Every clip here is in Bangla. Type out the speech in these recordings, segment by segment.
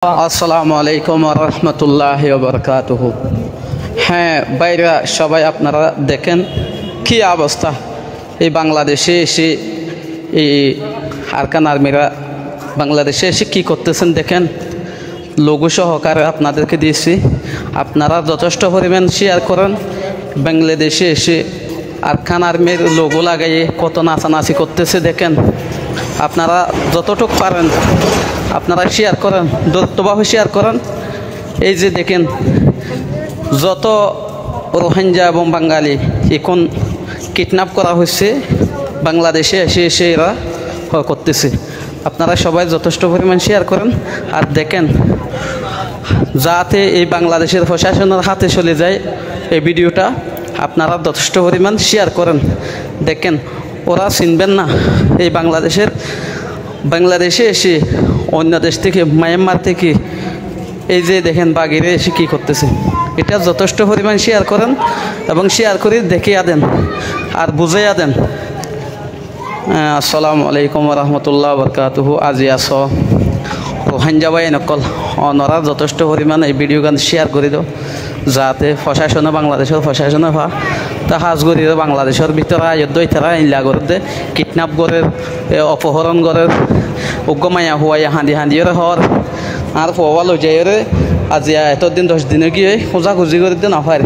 আসসালামু আলাইকুম ওয়া রাহমাতুল্লাহি ওয়া বারাকাতুহু। হ্যাঁ ভাইরা, সবাই আপনারা দেখেন কি অবস্থা এই বাংলাদেশে এসে, এই আরকান আর্মিরা বাংলাদেশে এসে কী করতেছেন দেখেন। লঘু সহকারে আপনাদেরকে দিয়েছি, আপনারা যথেষ্ট পরিমাণ শেয়ার করেন। বাংলাদেশে এসে আরকান আর্মির লোগো লাগাইয়ে কত নাচানাচি করতেছে দেখেন। আপনারা যতটুকু পারেন আপনারা শেয়ার করেন, দূরত্বভাবে শেয়ার করেন। এই যে দেখেন, যত রোহিঙ্গা এবং বাঙালি এখন কিডন্যাপ করা হয়েছে বাংলাদেশে এসে এসে এরা করতেছে। আপনারা সবাই যথেষ্ট পরিমাণ শেয়ার করেন আর দেখেন, যাতে এই বাংলাদেশের প্রশাসনের হাতে চলে যায় এই ভিডিওটা। আপনারা যথেষ্ট পরিমাণ শেয়ার করেন। দেখেন, ওরা চিনবেন না এই বাংলাদেশে এসে অন্য দেশ থেকে, মায়ানমার থেকে, এই যে দেখেন বাগিরে এসে কী করতেছে। এটা যথেষ্ট পরিমাণ শেয়ার করেন এবং শেয়ার করে দেখিয়ে দেন আর বুঝাইয়া দেন। আসসালামু আলাইকুম ওয়া রাহমাতুল্লাহি ওয়া বারাকাতুহু। আজি আস রোহিঙ্গা বাই নকল অনরা যথেষ্ট পরিমাণ এই ভিডিও গান শেয়ার করে দাও, যাতে প্রশাসনে, বাংলাদেশের প্রশাসনে তা হাজ করি বাংলাদেশের ভিতরে আয়োধ্য তারা ইলা করে কিডন্যাপ করে, অপহরণ করে, উগ্রমাইয়া হুয়াই হাঁদি হাঁদিয়ে হর আর ফোয়া লই যাই আজি এতদিন 10 দিনে গিয়ে খোঁজাখুঁজি করে দিয়ে নফার।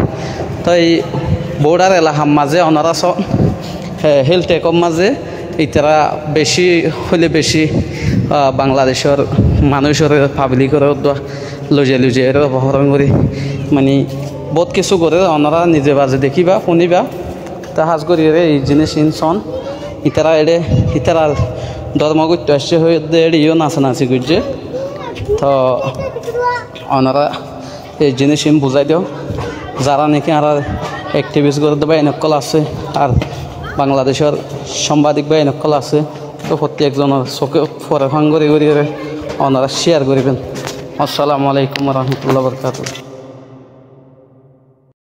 তো এই বর্ডার এলাকার মাঝে অনারা হেলথ টেকর মাঝে ইতারা বেশি হলে বেশি বাংলাদেশের মানুষের পাবলিকের লুজে অপহরণ করি, মানে বহুত কিছু করে ওনারা নিজে বাজে দেখিবা শুনিবা। তা হাজ করি এই জিনিস ইনসন ইতারা ইতারার ধর্মগত্য আসছে হয়ে এড়িও নাচানাচি করছে। তো ওনারা এই জিনিস বুঝাই দেও, যারা নাকি আর অ্যাক্টিভিস্ট করে দেবা এনেকল আছে আর বাংলাদেশের সাংবাদিক বা এনেকল আছে। তো প্রত্যেকজনের চোখে ফরে ফাং করে ওনারা শেয়ার করিবেন। আসসালামু আলাইকুম ওয়া রাহমাতুল্লাহি ওয়া বারাকাতুহু।